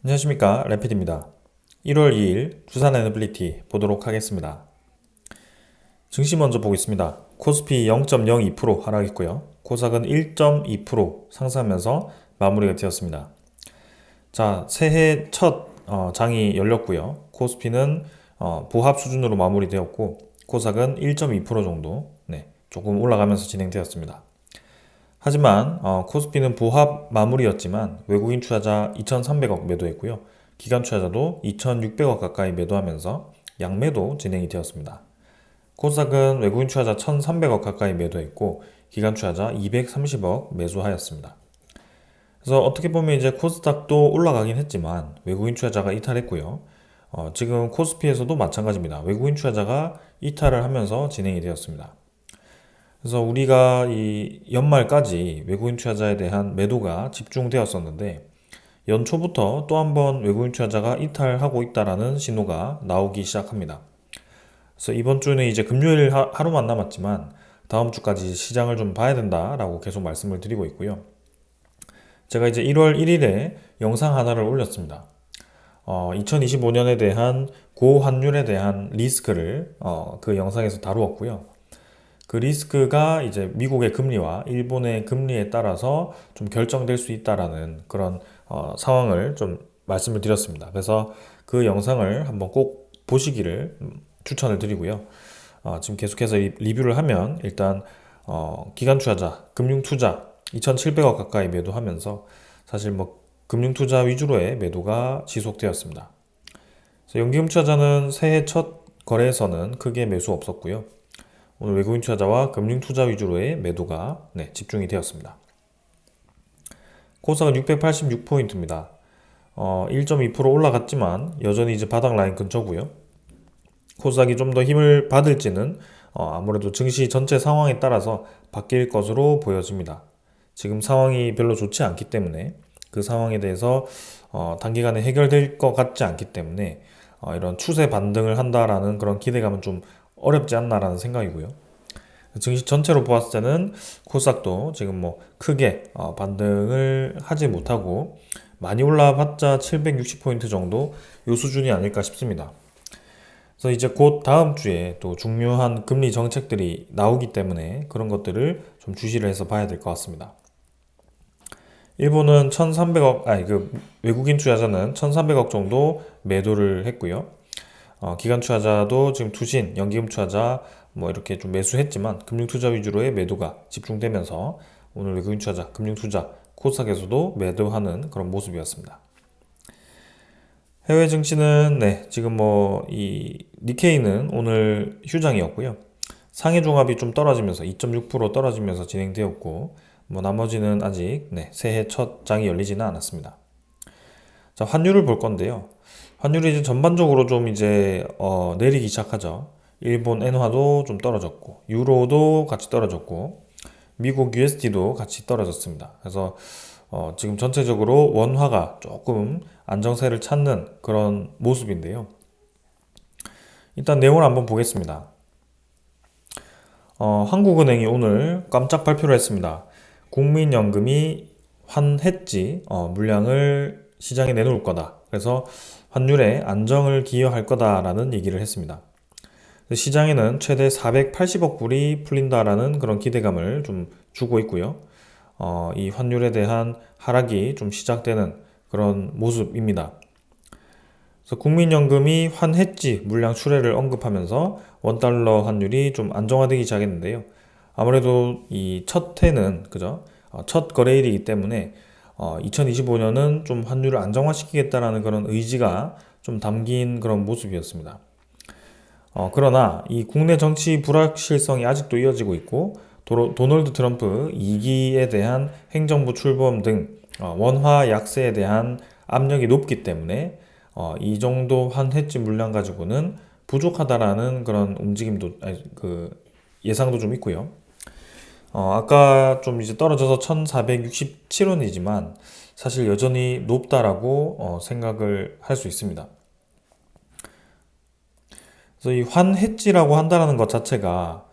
안녕하십니까, 래피드입니다. 1월 2일 두산 애너빌리티 보도록 하겠습니다. 증시 먼저 보겠습니다. 코스피 0.02% 하락했고요. 코스닥은 1.2% 상승하면서 마무리가 되었습니다. 자, 새해 첫 장이 열렸고요. 코스피는 보합 수준으로 마무리되었고 코스닥은 1.2% 정도 조금 올라가면서 진행되었습니다. 하지만 코스피는 보합 마무리였지만 외국인 투자자 2,300억 매도했고요. 기관 투자자도 2,600억 가까이 매도하면서 양매도 진행이 되었습니다. 코스닥은 외국인 투자자 1,300억 가까이 매도했고 기관 투자자 230억 매수하였습니다. 그래서 어떻게 보면 이제 코스닥도 올라가긴 했지만 외국인 투자자가 이탈했고요. 지금 코스피에서도 마찬가지입니다. 외국인 투자자가 이탈을 하면서 진행이 되었습니다. 그래서 우리가 이 연말까지 외국인 투자자에 대한 매도가 집중되었었는데 연초부터 또 한 번 외국인 투자자가 이탈하고 있다라는 신호가 나오기 시작합니다. 그래서 이번 주는 이제 금요일 하루만 남았지만 다음 주까지 시장을 좀 봐야 된다라고 계속 말씀을 드리고 있고요. 제가 이제 1월 1일에 영상 하나를 올렸습니다. 2025년에 대한 고환율에 대한 리스크를 그 영상에서 다루었고요. 그 리스크가 이제 미국의 금리와 일본의 금리에 따라서 좀 결정될 수 있다라는 그런 상황을 좀 말씀을 드렸습니다. 그래서 그 영상을 한번 꼭 보시기를 추천을 드리고요. 지금 계속해서 리뷰를 하면 일단 기관 투자자, 금융 투자 2,700억 가까이 매도하면서 사실 뭐 금융 투자 위주로의 매도가 지속되었습니다. 그래서 연기금 투자자는 새해 첫 거래에서는 크게 매수 없었고요. 오늘 외국인 투자자와 금융 투자 위주로의 매도가 집중이 되었습니다. 코스닥은 686포인트입니다. 1.2% 올라갔지만 여전히 이제 바닥 라인 근처고요. 코스닥이 좀 더 힘을 받을지는 아무래도 증시 전체 상황에 따라서 바뀔 것으로 보여집니다. 지금 상황이 별로 좋지 않기 때문에 그 상황에 대해서 단기간에 해결될 것 같지 않기 때문에 이런 추세 반등을 한다라는 그런 기대감은 좀 어렵지 않나라는 생각이고요. 증시 전체로 보았을 때는 코스닥도 지금 뭐 크게 반등을 하지 못하고 많이 올라봤자 760포인트 정도 요 수준이 아닐까 싶습니다. 그래서 이제 곧 다음 주에 또 중요한 금리 정책들이 나오기 때문에 그런 것들을 좀 주시를 해서 봐야 될 것 같습니다. 일본은 1,300억, 외국인 투자자는 1,300억 정도 매도를 했고요. 기관 투자자도 지금 투신, 연기금 투자자 뭐 이렇게 좀 매수했지만 금융 투자 위주로의 매도가 집중되면서 오늘 외국인 투자자, 금융 투자, 코스닥에서도 매도하는 그런 모습이었습니다. 해외 증시는 지금 뭐 이 니케이는 오늘 휴장이었고요. 상해 종합이 좀 떨어지면서 2.6% 떨어지면서 진행되었고 뭐 나머지는 아직 새해 첫 장이 열리지는 않았습니다. 자, 환율을 볼 건데요. 환율이 이제 전반적으로 좀 이제 내리기 시작하죠. 일본 엔화도 좀 떨어졌고 유로도 같이 떨어졌고 미국 USD도 같이 떨어졌습니다. 그래서 지금 전체적으로 원화가 조금 안정세를 찾는 그런 모습인데요. 일단 내용을 한번 보겠습니다. 한국은행이 오늘 깜짝 발표를 했습니다. 국민연금이 환해지 물량을 시장에 내놓을 거다. 그래서 환율의 안정을 기여할 거다라는 얘기를 했습니다. 시장에는 최대 480억 불이 풀린다라는 그런 기대감을 좀 주고 있고요. 이 환율에 대한 하락이 좀 시작되는 그런 모습입니다. 그래서 국민연금이 환해지 물량 출회를 언급하면서 원달러 환율이 좀 안정화되기 시작했는데요. 아무래도 이 첫 해는 그죠? 첫 거래일이기 때문에 2025년은 좀 환율을 안정화시키겠다라는 그런 의지가 좀 담긴 그런 모습이었습니다. 그러나 이 국내 정치 불확실성이 아직도 이어지고 있고 도널드 트럼프 2기에 대한 행정부 출범 등 원화 약세에 대한 압력이 높기 때문에 이 정도 환해지 물량 가지고는 부족하다라는 그런 움직임도 예상도 좀 있고요. 아까 좀 이제 떨어져서 1467원이지만 사실 여전히 높다라고 생각을 할 수 있습니다. 그래서 이 환해지라고 한다는 것 자체가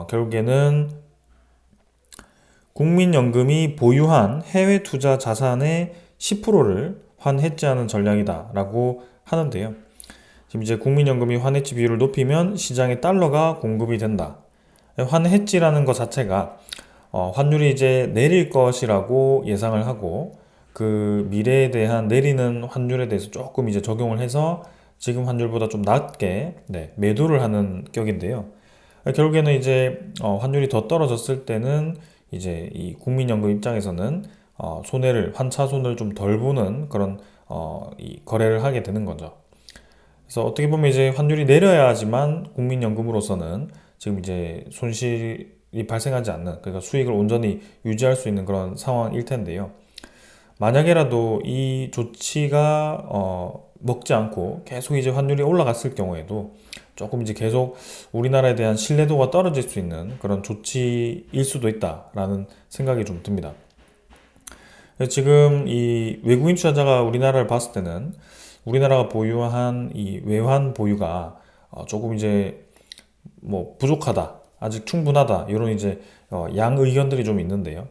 결국에는 국민연금이 보유한 해외 투자 자산의 10%를 환해지하는 전략이다라고 하는데요. 지금 이제 국민연금이 환해지 비율을 높이면 시장에 달러가 공급이 된다. 환해지라는 것 자체가 환율이 이제 내릴 것이라고 예상을 하고 그 미래에 대한 내리는 환율에 대해서 조금 이제 적용을 해서 지금 환율보다 좀 낮게 매도를 하는 격인데요. 결국에는 이제 환율이 더 떨어졌을 때는 이제 이 국민연금 입장에서는 손해를 환차손을 좀 덜 보는 그런 이 거래를 하게 되는 거죠. 그래서 어떻게 보면 이제 환율이 내려야지만 국민연금으로서는 지금 이제 손실이 발생하지 않는, 그러니까 수익을 온전히 유지할 수 있는 그런 상황일 텐데요. 만약에라도 이 조치가 먹지 않고 계속 이제 환율이 올라갔을 경우에도 조금 이제 계속 우리나라에 대한 신뢰도가 떨어질 수 있는 그런 조치일 수도 있다라는 생각이 좀 듭니다. 지금 이 외국인 투자자가 우리나라를 봤을 때는 우리나라가 보유한 이 외환 보유가 조금 이제 뭐 부족하다, 아직 충분하다, 이런 이제 양 의견들이 좀 있는데요.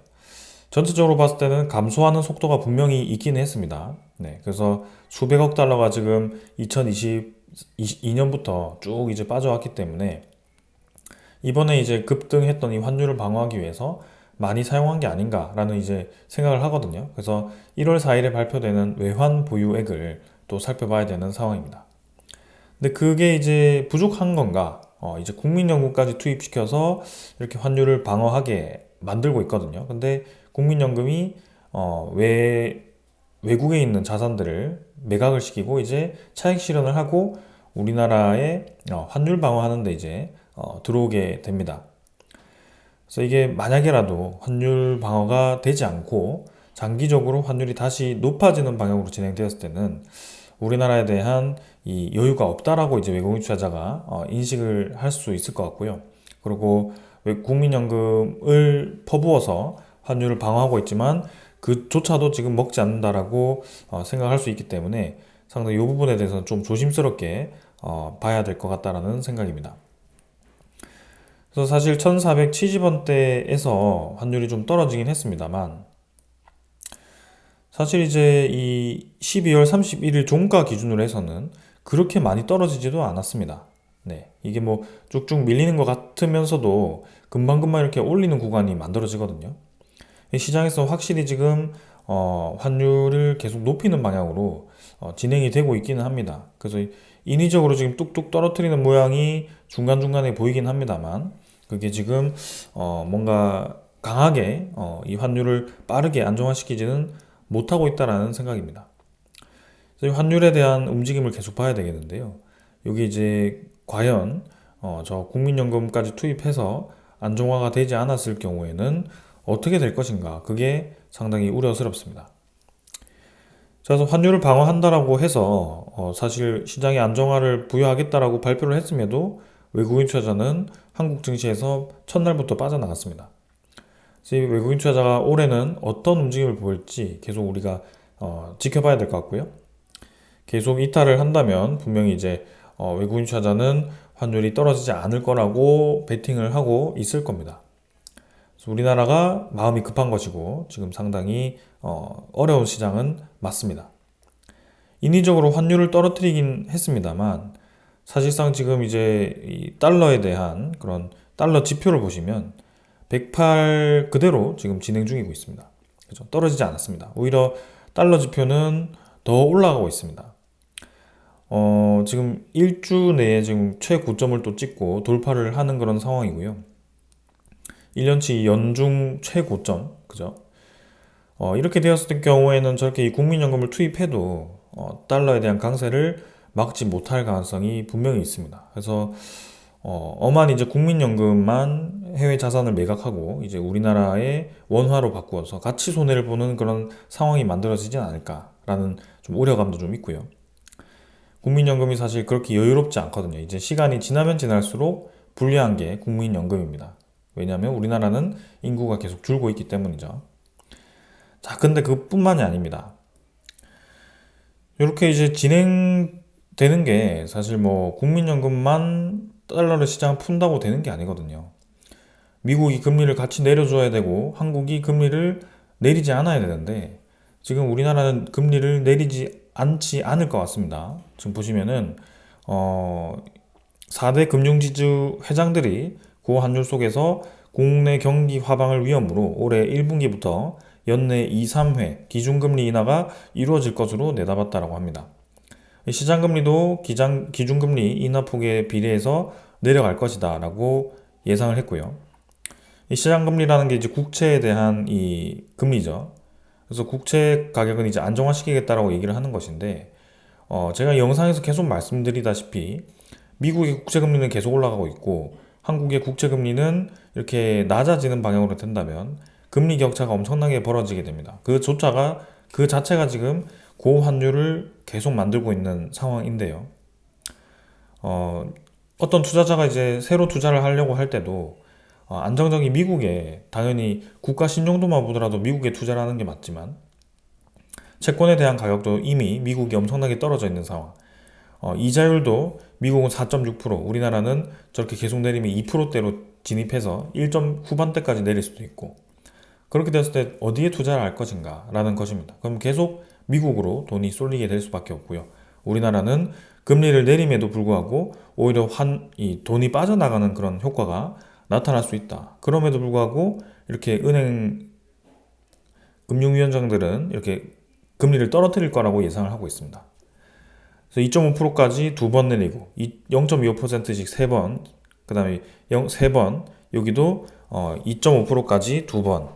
전체적으로 봤을 때는 감소하는 속도가 분명히 있긴 했습니다. 네, 그래서 수백억 달러가 지금 2022년부터 쭉 이제 빠져왔기 때문에 이번에 이제 급등했던 이 환율을 방어하기 위해서 많이 사용한 게 아닌가라는 이제 생각을 하거든요. 그래서 1월 4일에 발표되는 외환 보유액을 또 살펴봐야 되는 상황입니다. 근데 그게 이제 부족한 건가? 이제 국민연금까지 투입시켜서 이렇게 환율을 방어하게 만들고 있거든요. 근데 국민연금이 외국에 있는 자산들을 매각을 시키고 이제 차익 실현을 하고 우리나라의 환율 방어하는데 이제 들어오게 됩니다. 그래서 이게 만약에라도 환율 방어가 되지 않고 장기적으로 환율이 다시 높아지는 방향으로 진행되었을 때는 우리나라에 대한 이 여유가 없다라고 이제 외국인 투자자가 인식을 할 수 있을 것 같고요. 그리고 국민연금을 퍼부어서 환율을 방어하고 있지만 그조차도 지금 먹지 않는다라고 생각할 수 있기 때문에 상당히 이 부분에 대해서는 좀 조심스럽게 봐야 될 것 같다라는 생각입니다. 그래서 사실 1470원대에서 환율이 좀 떨어지긴 했습니다만 사실 이제 이 12월 31일 종가 기준으로 해서는 그렇게 많이 떨어지지도 않았습니다. 네, 이게 뭐 쭉쭉 밀리는 것 같으면서도 금방금방 이렇게 올리는 구간이 만들어지거든요. 시장에서 확실히 지금 환율을 계속 높이는 방향으로 진행이 되고 있기는 합니다. 그래서 인위적으로 지금 뚝뚝 떨어뜨리는 모양이 중간중간에 보이긴 합니다만 그게 지금 뭔가 강하게 이 환율을 빠르게 안정화시키지는 못하고 있다라는 생각입니다. 그래서 이 환율에 대한 움직임을 계속 봐야 되겠는데요. 여기 이제 과연 저 국민연금까지 투입해서 안정화가 되지 않았을 경우에는 어떻게 될 것인가, 그게 상당히 우려스럽습니다. 그래서 환율을 방어한다라고 해서 사실 시장에 안정화를 부여하겠다라고 발표를 했음에도 외국인 투자자는 한국 증시에서 첫날부터 빠져나갔습니다. 그래서 외국인 투자자가 올해는 어떤 움직임을 보일지 계속 우리가 지켜봐야 될 것 같고요. 계속 이탈을 한다면 분명히 이제 외국인 투자자는 환율이 떨어지지 않을 거라고 베팅을 하고 있을 겁니다. 그래서 우리나라가 마음이 급한 것이고 지금 상당히 어려운 시장은 맞습니다. 인위적으로 환율을 떨어뜨리긴 했습니다만 사실상 지금 이제 이 달러에 대한 그런 달러 지표를 보시면 108 그대로 지금 진행 중이고 있습니다. 그죠? 떨어지지 않았습니다. 오히려 달러 지표는 더 올라가고 있습니다. 지금 일주 내에 지금 최고점을 또 찍고 돌파를 하는 그런 상황이고요. 1년치 연중 최고점, 그죠? 이렇게 되었을 경우에는 저렇게 이 국민연금을 투입해도 달러에 대한 강세를 막지 못할 가능성이 분명히 있습니다. 그래서 엄한 이제 국민연금만 해외 자산을 매각하고 이제 우리나라의 원화로 바꾸어서 같이 손해를 보는 그런 상황이 만들어지진 않을까라는 좀 우려감도 좀 있고요. 국민연금이 사실 그렇게 여유롭지 않거든요. 이제 시간이 지나면 지날수록 불리한 게 국민연금입니다. 왜냐하면 우리나라는 인구가 계속 줄고 있기 때문이죠. 자, 근데 그뿐만이 아닙니다. 이렇게 이제 진행되는 게 사실 뭐 국민연금만 달러를 시장 푼다고 되는 게 아니거든요. 미국이 금리를 같이 내려줘야 되고 한국이 금리를 내리지 않아야 되는데 지금 우리나라는 금리를 내리지 않지 않을 것 같습니다. 지금 보시면은 4대 금융지주 회장들이 고환율 속에서 국내 경기 화방을 위험으로 올해 1분기부터 연내 2, 3회 기준금리 인하가 이루어질 것으로 내다봤다고 합니다. 시장금리도 기준금리 인하폭에 비례해서 내려갈 것이다 라고 예상을 했고요. 이 시장금리라는 게 이제 국채에 대한 이 금리죠. 그래서 국채 가격은 이제 안정화시키겠다라고 얘기를 하는 것인데, 제가 영상에서 계속 말씀드리다시피 미국의 국채금리는 계속 올라가고 있고 한국의 국채금리는 이렇게 낮아지는 방향으로 된다면 금리 격차가 엄청나게 벌어지게 됩니다. 그 자체가 지금 고환율을 계속 만들고 있는 상황인데요. 어떤 투자자가 이제 새로 투자를 하려고 할 때도 안정적인 미국에 당연히 국가 신용도만 보더라도 미국에 투자를 하는 게 맞지만 채권에 대한 가격도 이미 미국이 엄청나게 떨어져 있는 상황. 이자율도 미국은 4.6%, 우리나라는 저렇게 계속 내리면 2%대로 진입해서 1점 후반대까지 내릴 수도 있고, 그렇게 됐을 때 어디에 투자를 할 것인가 라는 것입니다. 그럼 계속 미국으로 돈이 쏠리게 될 수밖에 없고요. 우리나라는 금리를 내림에도 불구하고 오히려 이 돈이 빠져나가는 그런 효과가 나타날 수 있다. 그럼에도 불구하고 이렇게 은행 금융위원장들은 이렇게 금리를 떨어뜨릴 거라고 예상을 하고 있습니다. 그래서 2.5%까지 두 번 내리고 0.25%씩 세 번, 그 다음에 3번, 여기도 2.5%까지 두 번.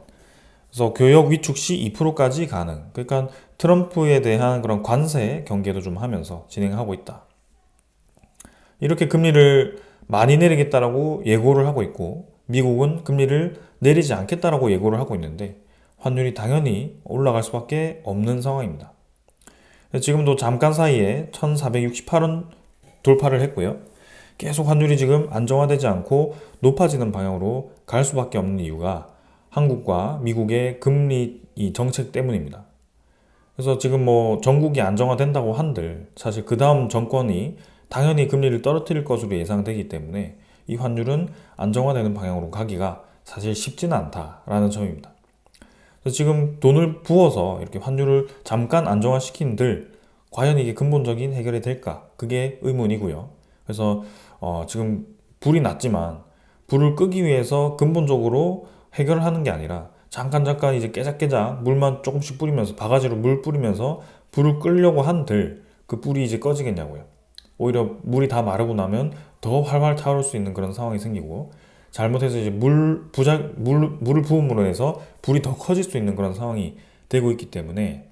그래서 교역 위축 시 2%까지 가능. 그러니까 트럼프에 대한 그런 관세 경계도 좀 하면서 진행하고 있다. 이렇게 금리를 많이 내리겠다라고 예고를 하고 있고, 미국은 금리를 내리지 않겠다라고 예고를 하고 있는데 환율이 당연히 올라갈 수밖에 없는 상황입니다. 지금도 잠깐 사이에 1468원 돌파를 했고요. 계속 환율이 지금 안정화되지 않고 높아지는 방향으로 갈 수밖에 없는 이유가 한국과 미국의 금리 이 정책 때문입니다. 그래서 지금 뭐 전국이 안정화된다고 한들 사실 그 다음 정권이 당연히 금리를 떨어뜨릴 것으로 예상되기 때문에 이 환율은 안정화되는 방향으로 가기가 사실 쉽지는 않다라는 점입니다. 그래서 지금 돈을 부어서 이렇게 환율을 잠깐 안정화시킨들 과연 이게 근본적인 해결이 될까? 그게 의문이고요. 그래서 지금 불이 났지만 불을 끄기 위해서 근본적으로 해결을 하는 게 아니라 잠깐 이제 깨작깨작 물만 조금씩 뿌리면서 바가지로 물 뿌리면서 불을 끌려고 한들 그 불이 이제 꺼지겠냐고요. 오히려 물이 다 마르고 나면 더 활활 타오를 수 있는 그런 상황이 생기고, 잘못해서 이제 물을 부음으로 해서 불이 더 커질 수 있는 그런 상황이 되고 있기 때문에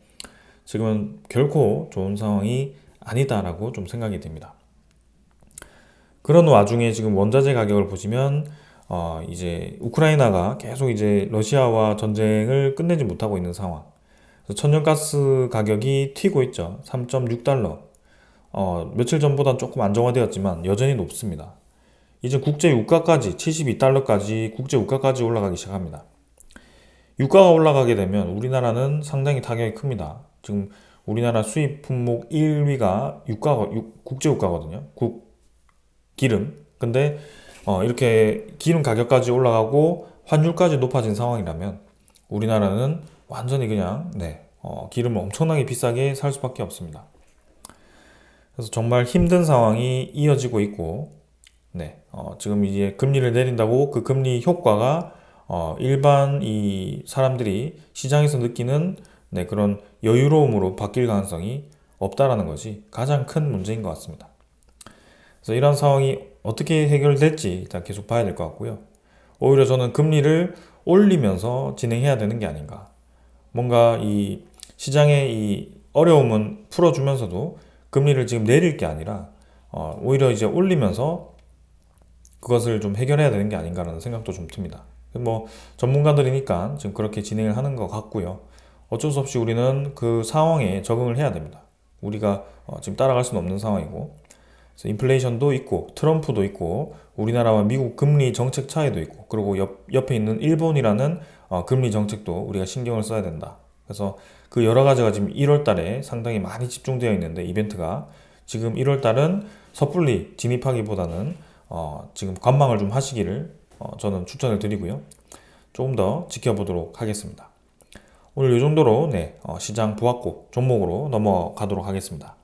지금은 결코 좋은 상황이 아니다라고 좀 생각이 됩니다. 그런 와중에 지금 원자재 가격을 보시면 이제 우크라이나가 계속 이제 러시아와 전쟁을 끝내지 못하고 있는 상황. 그래서 천연가스 가격이 튀고 있죠. 3.6달러. 며칠 전보다 조금 안정화되었지만 여전히 높습니다. 이제 국제 유가까지 72달러까지 국제 유가까지 올라가기 시작합니다. 유가가 올라가게 되면 우리나라는 상당히 타격이 큽니다. 지금 우리나라 수입 품목 1위가 국제 유가거든요. 기름. 근데 이렇게 기름 가격까지 올라가고 환율까지 높아진 상황이라면 우리나라는 완전히 그냥 기름을 엄청나게 비싸게 살 수밖에 없습니다. 그래서 정말 힘든 상황이 이어지고 있고, 지금 이제 금리를 내린다고 그 금리 효과가 일반 이 사람들이 시장에서 느끼는 그런 여유로움으로 바뀔 가능성이 없다라는 것이 가장 큰 문제인 것 같습니다. 그래서 이런 상황이 어떻게 해결될지 일단 계속 봐야 될 것 같고요. 오히려 저는 금리를 올리면서 진행해야 되는 게 아닌가. 뭔가 이 시장의 이 어려움은 풀어주면서도 금리를 지금 내릴 게 아니라 오히려 이제 올리면서 그것을 좀 해결해야 되는 게 아닌가라는 생각도 좀 듭니다. 뭐 전문가들이니까 지금 그렇게 진행을 하는 것 같고요. 어쩔 수 없이 우리는 그 상황에 적응을 해야 됩니다. 우리가 지금 따라갈 수는 없는 상황이고, 그래서 인플레이션도 있고 트럼프도 있고 우리나라와 미국 금리 정책 차이도 있고, 그리고 옆에 있는 일본이라는 금리 정책도 우리가 신경을 써야 된다. 그래서 그 여러 가지가 지금 1월 달에 상당히 많이 집중되어 있는데, 이벤트가 지금 1월 달은 섣불리 진입하기보다는 지금 관망을 좀 하시기를 저는 추천을 드리고요. 조금 더 지켜보도록 하겠습니다. 오늘 이 정도로 시장 보았고 종목으로 넘어가도록 하겠습니다.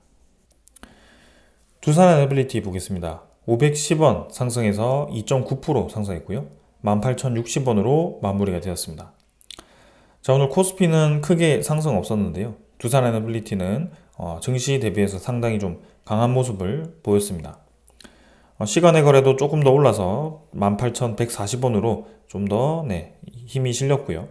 두산에너빌리티 보겠습니다. 510원 상승해서 2.9% 상승했고요. 18,060원으로 마무리가 되었습니다. 자, 오늘 코스피는 크게 상승 없었는데요. 두산에너빌리티는 증시 대비해서 상당히 좀 강한 모습을 보였습니다. 시간의 거래도 조금 더 올라서 18,140원으로 좀 더 힘이 실렸고요.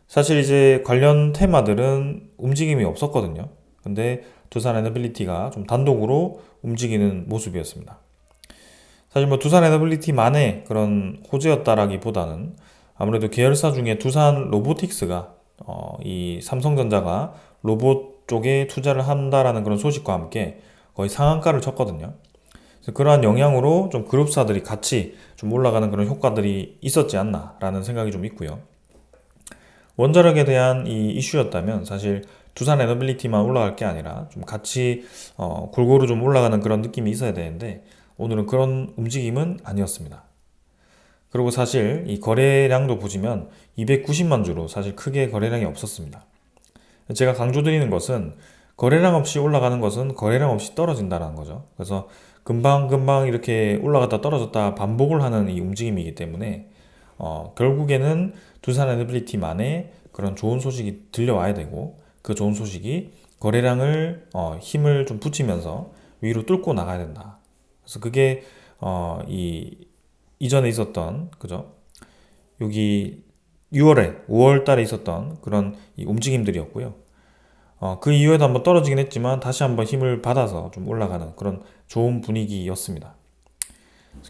사실 이제 관련 테마들은 움직임이 없었거든요. 근데 두산에너빌리티가 좀 단독으로 움직이는 모습이었습니다. 사실 뭐 두산에너빌리티만의 그런 호재였다라기보다는 아무래도 계열사 중에 두산 로보틱스가 이 삼성전자가 로봇 쪽에 투자를 한다라는 그런 소식과 함께 거의 상한가를 쳤거든요. 그래서 그러한 영향으로 좀 그룹사들이 같이 좀 올라가는 그런 효과들이 있었지 않나라는 생각이 좀 있고요. 원자력에 대한 이 이슈였다면 사실 두산에너빌리티만 올라갈 게 아니라 좀 같이 골고루 좀 올라가는 그런 느낌이 있어야 되는데 오늘은 그런 움직임은 아니었습니다. 그리고 사실 이 거래량도 보시면 290만 주로 사실 크게 거래량이 없었습니다. 제가 강조드리는 것은 거래량 없이 올라가는 것은 거래량 없이 떨어진다는 거죠. 그래서 금방금방 이렇게 올라갔다 떨어졌다 반복을 하는 이 움직임이기 때문에 결국에는 두산에너빌리티만의 그런 좋은 소식이 들려와야 되고 그 좋은 소식이 거래량을 힘을 좀 붙이면서 위로 뚫고 나가야 된다. 그래서 그게 이 이전에 있었던 그죠? 여기 6월에 5월 달에 있었던 그런 이 움직임들이었고요. 그 이후에도 한번 떨어지긴 했지만 다시 한번 힘을 받아서 좀 올라가는 그런 좋은 분위기였습니다.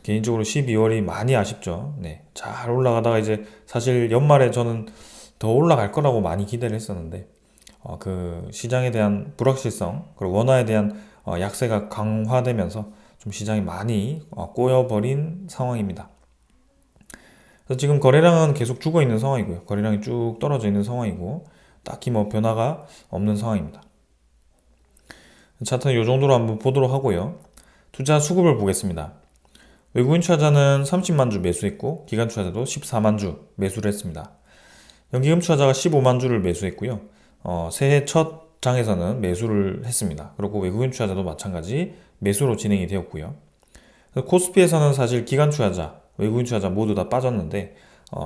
개인적으로 12월이 많이 아쉽죠. 잘 올라가다가 이제 사실 연말에 저는 더 올라갈 거라고 많이 기대를 했었는데 그 시장에 대한 불확실성 그리고 원화에 대한 약세가 강화되면서 좀 시장이 많이 꼬여버린 상황입니다. 그래서 지금 거래량은 계속 죽어 있는 상황이고요. 거래량이 쭉 떨어져 있는 상황이고 딱히 뭐 변화가 없는 상황입니다. 차트는 이 정도로 한번 보도록 하고요. 투자 수급을 보겠습니다. 외국인 투자자는 30만 주 매수했고 기관 투자자도 14만 주 매수를 했습니다. 연기금 투자자가 15만 주를 매수했고요. 새해 첫 장에서는 매수를 했습니다. 그리고 외국인 투자자도 마찬가지 매수로 진행이 되었고요. 코스피에서는 사실 기관 투자자, 외국인 투자자 모두 다 빠졌는데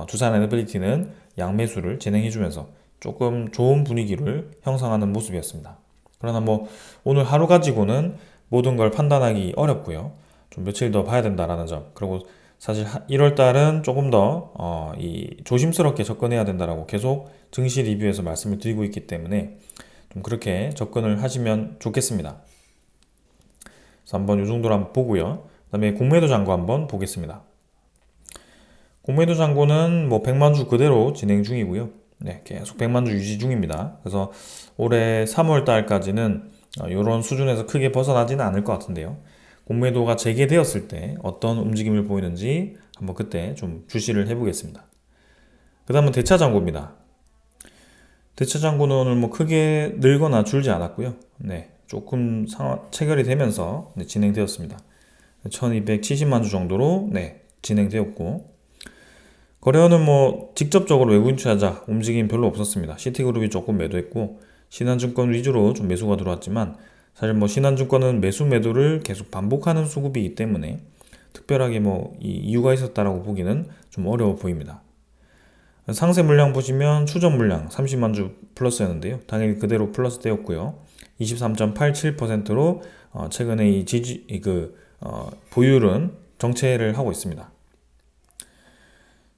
두산에너빌리티는 양매수를 진행해주면서 조금 좋은 분위기를 형성하는 모습이었습니다. 그러나 뭐 오늘 하루 가지고는 모든 걸 판단하기 어렵고요. 좀 며칠 더 봐야 된다라는 점. 그리고 사실 1월 달은 조금 더 조심스럽게 접근해야 된다라고 계속 증시 리뷰에서 말씀을 드리고 있기 때문에 좀 그렇게 접근을 하시면 좋겠습니다. 그래서 한번 이 정도로 한번 보고요. 그 다음에 공매도 잔고 한번 보겠습니다. 공매도 잔고는 뭐 100만 주 그대로 진행 중이고요. 계속 100만 주 유지 중입니다. 그래서 올해 3월 달까지는 이런 수준에서 크게 벗어나지는 않을 것 같은데요. 공매도가 재개되었을 때 어떤 움직임을 보이는지 한번 그때 좀 주시를 해보겠습니다. 그 다음은 대차 잔고입니다. 대차 잔고는 오늘 뭐 크게 늘거나 줄지 않았고요. 조금 체결이 되면서 진행되었습니다. 1270만 주 정도로 진행되었고 거래원은 뭐 직접적으로 외국인 투자자 움직임 별로 없었습니다. 시티그룹이 조금 매도했고 신한증권 위주로 좀 매수가 들어왔지만 사실 뭐 신한증권은 매수 매도를 계속 반복하는 수급이기 때문에 특별하게 뭐 이유가 있었다라고 보기는 좀 어려워 보입니다. 상세 물량 보시면 추정 물량 30만 주 플러스였는데요. 당연히 그대로 플러스 되었고요. 23.87%로 최근에 보율은 정체를 하고 있습니다.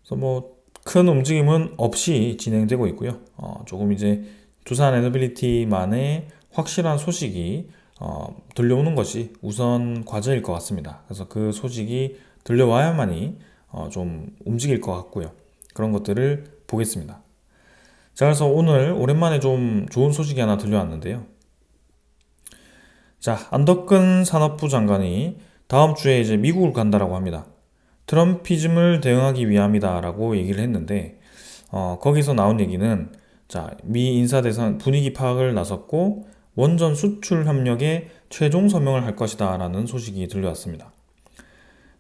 그래서 뭐 큰 움직임은 없이 진행되고 있고요. 조금 이제 두산에너빌리티만의 확실한 소식이 들려오는 것이 우선 과제일 것 같습니다. 그래서 그 소식이 들려와야만이 좀 움직일 것 같고요. 그런 것들을 보겠습니다. 자, 그래서 오늘 오랜만에 좀 좋은 소식이 하나 들려왔는데요. 자, 안덕근 산업부 장관이 다음 주에 이제 미국을 간다라고 합니다. 트럼피즘을 대응하기 위함이다라고 얘기를 했는데 거기서 나온 얘기는 자, 미 인사 대상 분위기 파악을 나섰고 원전 수출 협력에 최종 서명을 할 것이다 라는 소식이 들려왔습니다.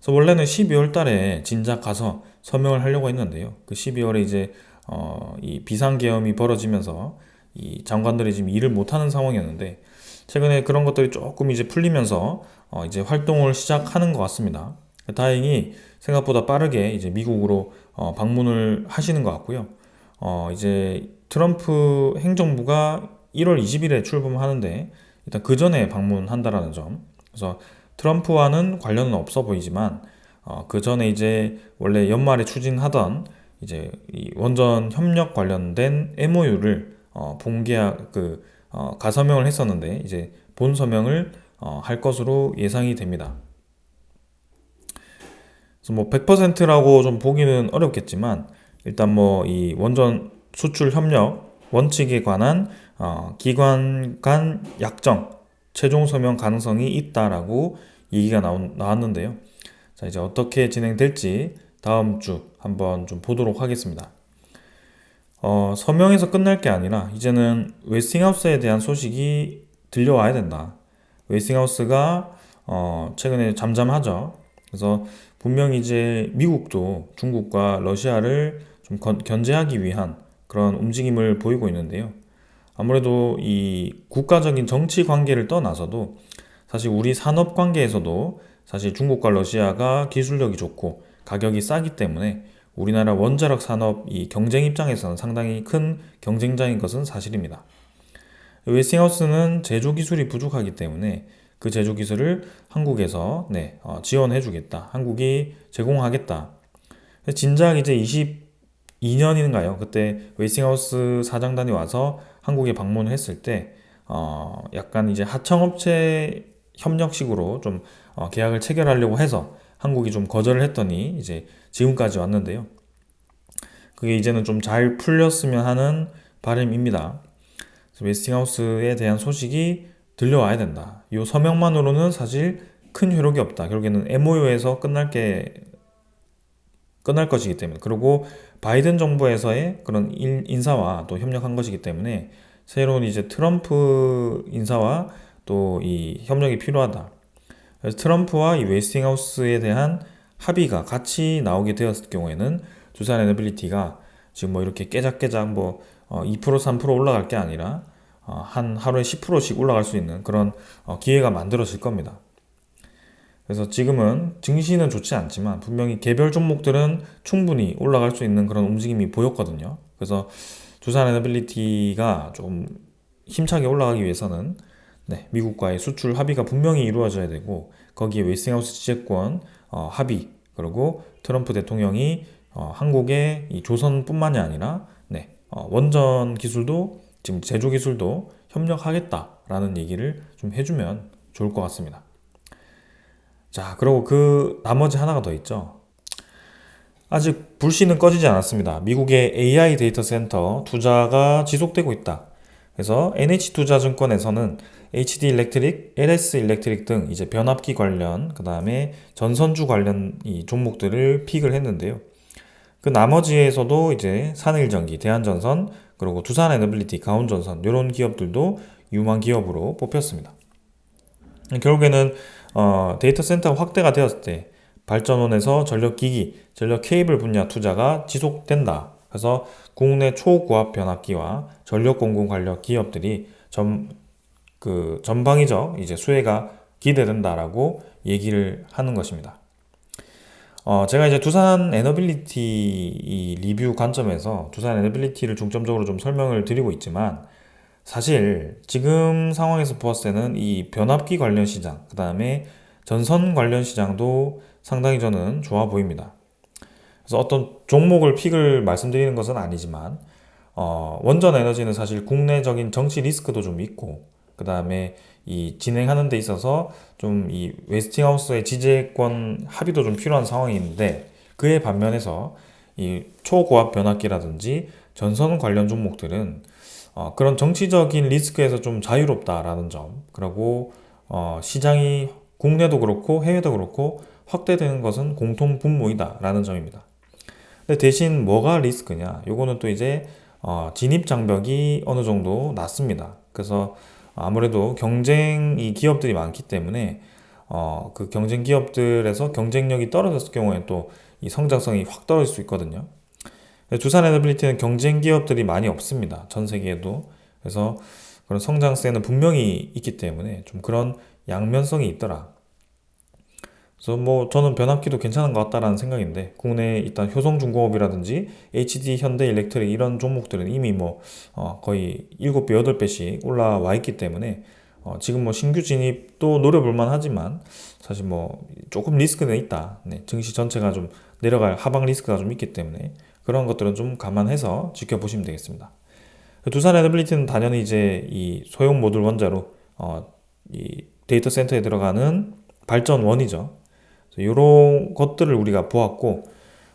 그래서 원래는 12월 달에 진작 가서 서명을 하려고 했는데요. 그 12월에 이제 이 비상계엄이 벌어지면서 이 장관들이 지금 일을 못하는 상황이었는데 최근에 그런 것들이 조금 이제 풀리면서 이제 활동을 시작하는 것 같습니다. 다행히 생각보다 빠르게 이제 미국으로 방문을 하시는 것 같고요. 이제 트럼프 행정부가 1월 20일에 출범하는데 일단 그 전에 방문한다라는 점. 그래서 트럼프와는 관련은 없어 보이지만 그 전에 이제 원래 연말에 추진하던 이제 이 원전 협력 관련된 MOU를 본계약 가서명을 했었는데 이제 본 서명을 할 것으로 예상이 됩니다. 그래서 뭐 100%라고 좀 보기는 어렵겠지만 일단 뭐 이 원전 수출 협력 원칙에 관한 기관 간 약정 최종 서명 가능성이 있다라고 얘기가 나왔는데요. 자, 이제 어떻게 진행될지 다음 주 한번 좀 보도록 하겠습니다. 서명에서 끝날 게 아니라 이제는 웨스팅하우스에 대한 소식이 들려와야 된다. 웨스팅하우스가 최근에 잠잠하죠. 그래서 분명히 이제 미국도 중국과 러시아를 좀 견제하기 위한 그런 움직임을 보이고 있는데요. 아무래도 이 국가적인 정치 관계를 떠나서도 사실 우리 산업 관계에서도 사실 중국과 러시아가 기술력이 좋고 가격이 싸기 때문에 우리나라 원자력 산업 이 경쟁 입장에서는 상당히 큰 경쟁자인 것은 사실입니다. 웨스팅하우스는 제조 기술이 부족하기 때문에 그 제조 기술을 한국에서 지원해 주겠다. 한국이 제공하겠다. 진작 이제 22년인가요? 그때 웨스팅하우스 사장단이 와서 한국에 방문을 했을 때 약간 이제 하청업체 협력식으로 좀 계약을 체결하려고 해서 한국이 좀 거절을 했더니 이제 지금까지 왔는데요. 그게 이제는 좀 잘 풀렸으면 하는 바람입니다. 웨스팅하우스에 대한 소식이 들려와야 된다. 이 서명만으로는 사실 큰 효력이 없다. 결국에는 MOU에서 끝날 것이기 때문에 그리고 바이든 정부에서의 그런 인사와 또 협력한 것이기 때문에 새로운 이제 트럼프 인사와 또 이 협력이 필요하다. 그래서 트럼프와 이 웨스팅하우스에 대한 합의가 같이 나오게 되었을 경우에는 두산 에너빌리티가 지금 뭐 이렇게 깨작깨작 뭐 2% 3% 올라갈 게 아니라 한 하루에 10%씩 올라갈 수 있는 그런 기회가 만들어질 겁니다. 그래서 지금은 증시는 좋지 않지만 분명히 개별 종목들은 충분히 올라갈 수 있는 그런 움직임이 보였거든요. 그래서 두산 에너빌리티가 좀 힘차게 올라가기 위해서는 미국과의 수출 합의가 분명히 이루어져야 되고 거기에 웨스팅하우스 지재권 합의 그리고 트럼프 대통령이 한국의 이 조선뿐만이 아니라 원전 기술도 지금 제조 기술도 협력하겠다라는 얘기를 좀 해주면 좋을 것 같습니다. 자, 그리고 그 나머지 하나가 더 있죠. 아직 불씨는 꺼지지 않았습니다. 미국의 AI 데이터 센터 투자가 지속되고 있다. 그래서 NH투자증권에서는 HD 일렉트릭, LS 일렉트릭 등 이제 변압기 관련, 그 다음에 전선주 관련 이 종목들을 픽을 했는데요. 그 나머지에서도 이제 산일전기, 대한전선, 그리고 두산에너빌리티, 가온전선 이런 기업들도 유망 기업으로 뽑혔습니다. 결국에는 데이터 센터 확대가 되었을 때 발전원에서 전력기기, 전력 케이블 분야 투자가 지속된다. 그래서 국내 초고압 변압기와 전력 공급 관련 기업들이 전방위적 이제 수혜가 기대된다라고 얘기를 하는 것입니다. 제가 이제 두산 에너빌리티 이 리뷰 관점에서 두산 에너빌리티를 중점적으로 좀 설명을 드리고 있지만 사실 지금 상황에서 보았을 때는 이 변압기 관련 시장, 그 다음에 전선 관련 시장도 상당히 저는 좋아 보입니다. 그래서 어떤 종목을 픽을 말씀드리는 것은 아니지만 원전 에너지는 사실 국내적인 정치 리스크도 좀 있고 그 다음에 이 진행하는 데 있어서 좀 이 웨스팅하우스의 지재권 합의도 좀 필요한 상황이 있는데 그에 반면에서 이 초고압 변압기라든지 전선 관련 종목들은 그런 정치적인 리스크에서 좀 자유롭다라는 점 그리고 시장이 국내도 그렇고 해외도 그렇고 확대되는 것은 공통 분모이다라는 점입니다. 근데 대신 뭐가 리스크냐? 요거는 또 이제 진입 장벽이 어느 정도 낮습니다. 그래서 아무래도 경쟁이 기업들이 많기 때문에 그 경쟁 기업들에서 경쟁력이 떨어졌을 경우에 또 이 성장성이 확 떨어질 수 있거든요. 두산 에너빌리티는 경쟁 기업들이 많이 없습니다. 전 세계에도. 그래서 그런 성장세는 분명히 있기 때문에 좀 그런 양면성이 있더라. 그래서 뭐 저는 변압기도 괜찮은 것 같다라는 생각인데, 국내에 일단 효성중공업이라든지 HD 현대일렉트릭 이런 종목들은 이미 뭐 거의 7배, 8배씩 올라와 있기 때문에 지금 뭐 신규 진입도 노려볼 만하지만 사실 뭐 조금 리스크는 있다. 네, 증시 전체가 좀 내려갈 하방 리스크가 좀 있기 때문에 그런 것들은 좀 감안해서 지켜보시면 되겠습니다. 두산 에너빌리티는 당연히 이제 이 소형 모듈 원자로 이 데이터 센터에 들어가는 발전원이죠. 이런 것들을 우리가 보았고,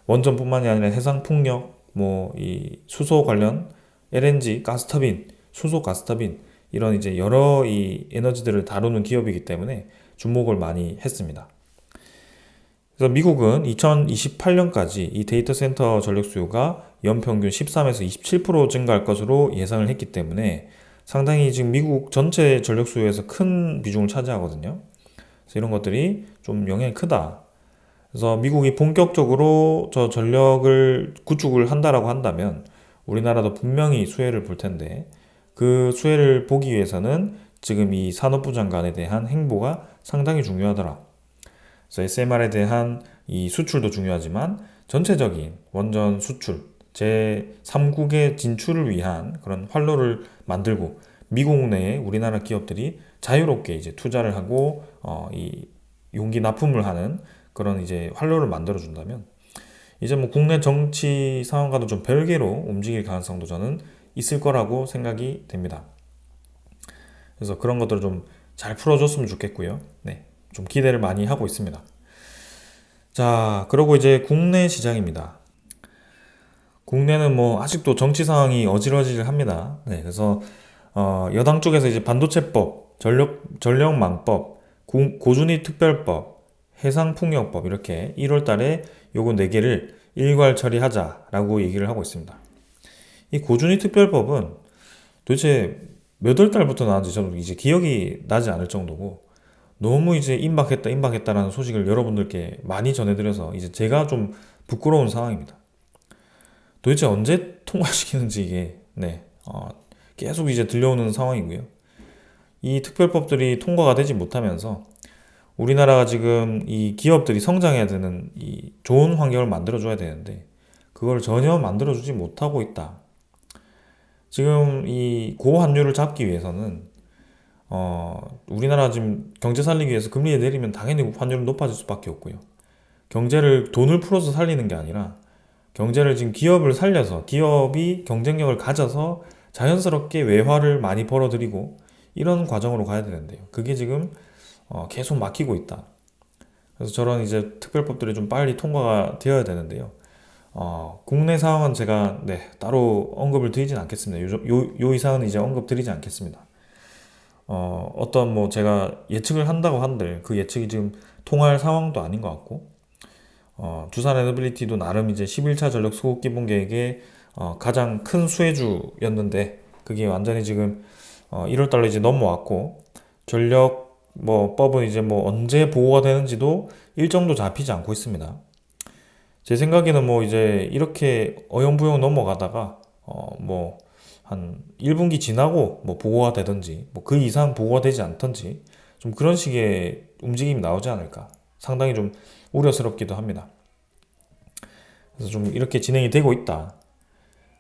원전뿐만이 아니라 해상풍력, 뭐 이 수소 관련 LNG, 가스터빈, 수소 가스터빈 이런 이제 여러 이 에너지들을 다루는 기업이기 때문에 주목을 많이 했습니다. 그래서 미국은 2028년까지 이 데이터 센터 전력 수요가 연평균 13에서 27% 증가할 것으로 예상을 했기 때문에 상당히 지금 미국 전체 전력 수요에서 큰 비중을 차지하거든요. 그래서 이런 것들이 좀 영향이 크다. 그래서 미국이 본격적으로 저 전력을 구축을 한다라고 한다면 우리나라도 분명히 수혜를 볼 텐데, 그 수혜를 보기 위해서는 지금 이 산업부 장관에 대한 행보가 상당히 중요하더라. 그래서 SMR에 대한 이 수출도 중요하지만 전체적인 원전 수출, 제3국의 진출을 위한 그런 활로를 만들고, 미국 내에 우리나라 기업들이 자유롭게 이제 투자를 하고 이 용기 납품을 하는 그런 이제 활로를 만들어 준다면, 이제 뭐 국내 정치 상황과도 좀 별개로 움직일 가능성도 저는 있을 거라고 생각이 됩니다. 그래서 그런 것들을 좀 잘 풀어줬으면 좋겠고요. 네, 좀 기대를 많이 하고 있습니다. 자, 그리고 이제 국내 시장입니다. 국내는 뭐 아직도 정치 상황이 어질어질합니다. 네, 그래서 여당 쪽에서 이제 반도체법, 전력망법, 고준위 특별법, 해상풍력법 이렇게 1월 달에 요거 4개를 일괄 처리하자라고 얘기를 하고 있습니다. 이 고준위 특별법은 도대체 몇 월 달부터 나왔는지 저는 이제 기억이 나지 않을 정도고, 너무 이제 임박했다라는 소식을 여러분들께 많이 전해드려서 이제 제가 좀 부끄러운 상황입니다. 도대체 언제 통과시키는지 이게 계속 이제 들려오는 상황이고요. 이 특별법들이 통과가 되지 못하면서 우리나라가 지금 이 기업들이 성장해야 되는 이 좋은 환경을 만들어줘야 되는데 그걸 전혀 만들어주지 못하고 있다. 지금 이 고환율을 잡기 위해서는 우리나라 지금 경제 살리기 위해서 금리를 내리면 당연히 환율은 높아질 수밖에 없고요. 경제를 돈을 풀어서 살리는 게 아니라 경제를 지금 기업을 살려서 기업이 경쟁력을 가져서 자연스럽게 외화를 많이 벌어들이고 이런 과정으로 가야 되는데요. 그게 지금 계속 막히고 있다. 그래서 저런 이제 특별법들이 좀 빨리 통과가 되어야 되는데요. 국내 상황은 제가 따로 언급을 드리진 않겠습니다. 요 이상은 이제 언급 드리지 않겠습니다. 어떤 뭐 제가 예측을 한다고 한들 그 예측이 지금 통할 상황도 아닌 것 같고, 두산 에너빌리티도 나름 이제 11차 전력 수급 기본 계획의 가장 큰 수혜주였는데 그게 완전히 지금 1월 달로 이제 넘어왔고, 전력 뭐 법은 이제 뭐 언제 보고가 되는지도 일정도 잡히지 않고 있습니다. 제 생각에는 뭐 이제 이렇게 어영부영 넘어가다가 뭐 한 1분기 지나고 뭐 보고가 되든지 뭐 그 이상 보고가 되지 않든지 좀 그런 식의 움직임이 나오지 않을까 상당히 좀 우려스럽기도 합니다. 그래서 좀 이렇게 진행이 되고 있다.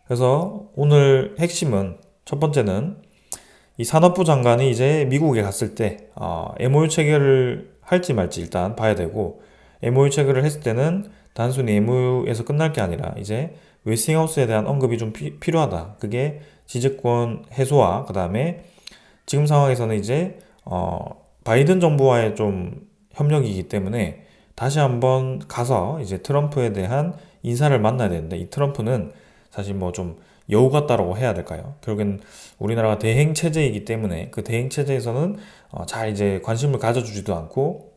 그래서 오늘 핵심은 첫 번째는 이 산업부 장관이 이제 미국에 갔을 때 MOU 체결을 할지 말지 일단 봐야 되고, MOU 체결을 했을 때는 단순히 MOU에서 끝날 게 아니라 이제 웨스팅하우스에 대한 언급이 좀 필요하다. 그게 지지권 해소와 그 다음에 지금 상황에서는 이제 바이든 정부와의 좀 협력이기 때문에 다시 한번 가서 이제 트럼프에 대한 인사를 만나야 되는데, 이 트럼프는 사실 뭐 좀 여우 같다라고 해야 될까요? 결국엔 우리나라가 대행 체제이기 때문에 그 대행 체제에서는 잘 이제 관심을 가져주지도 않고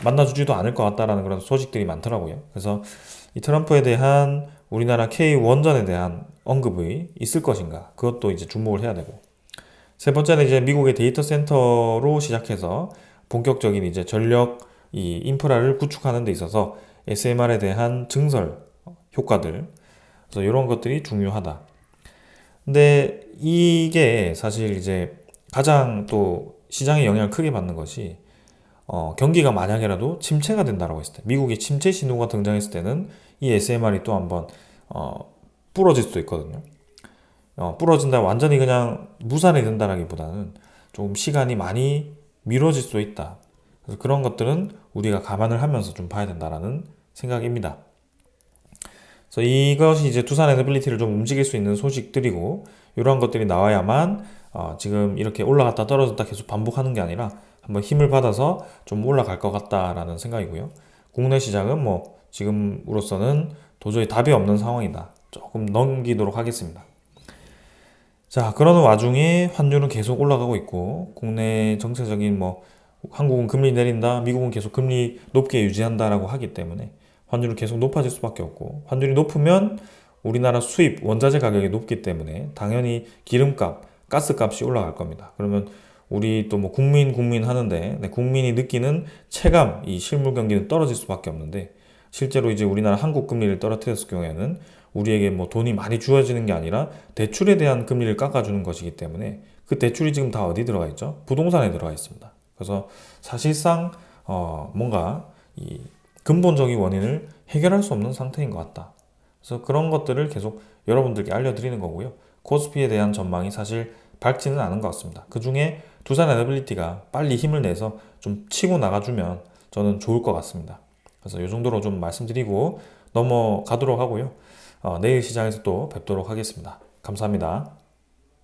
만나주지도 않을 것 같다라는 그런 소식들이 많더라고요. 그래서 이 트럼프에 대한 우리나라 K 원전에 대한 언급이 있을 것인가, 그것도 이제 주목을 해야 되고, 세 번째는 이제 미국의 데이터 센터로 시작해서 본격적인 이제 전력 이 인프라를 구축하는 데 있어서 SMR에 대한 증설 효과들, 그래서 이런 것들이 중요하다. 근데 이게 사실 이제 가장 또 시장에 영향을 크게 받는 것이 경기가 만약에라도 침체가 된다라고 했을 때, 미국이 침체 신호가 등장했을 때는 이 SMR이 또 한번 부러질 수도 있거든요. 부러진다 완전히 그냥 무산이 된다라기보다는 조금 시간이 많이 미뤄질 수도 있다. 그래서 그런 것들은 우리가 감안을 하면서 좀 봐야 된다라는 생각입니다. 그래서 이것이 이제 두산 에너빌리티를 좀 움직일 수 있는 소식들이고, 이러한 것들이 나와야만 지금 이렇게 올라갔다 떨어졌다 계속 반복하는 게 아니라 한번 힘을 받아서 좀 올라갈 것 같다라는 생각이고요. 국내 시장은 뭐 지금으로서는 도저히 답이 없는 상황이다. 조금 넘기도록 하겠습니다. 자, 그러는 와중에 환율은 계속 올라가고 있고, 국내 정세적인 뭐 한국은 금리 내린다, 미국은 계속 금리 높게 유지한다라고 하기 때문에 환율은 계속 높아질 수밖에 없고, 환율이 높으면 우리나라 수입 원자재 가격이 높기 때문에 당연히 기름값, 가스값이 올라갈 겁니다. 그러면 우리 또 뭐 국민 하는데, 네, 국민이 느끼는 체감 이 실물 경기는 떨어질 수밖에 없는데, 실제로 이제 우리나라 한국 금리를 떨어뜨렸을 경우에는 우리에게 뭐 돈이 많이 주어지는 게 아니라 대출에 대한 금리를 깎아주는 것이기 때문에, 그 대출이 지금 다 어디 들어가 있죠? 부동산에 들어가 있습니다. 그래서 사실상 뭔가 이 근본적인 원인을 해결할 수 없는 상태인 것 같다. 그래서 그런 것들을 계속 여러분들께 알려드리는 거고요. 코스피에 대한 전망이 사실 밝지는 않은 것 같습니다. 그 중에 두산 에너빌리티가 빨리 힘을 내서 좀 치고 나가주면 저는 좋을 것 같습니다. 그래서 이 정도로 좀 말씀드리고 넘어가도록 하고요. 내일 시장에서 또 뵙도록 하겠습니다. 감사합니다.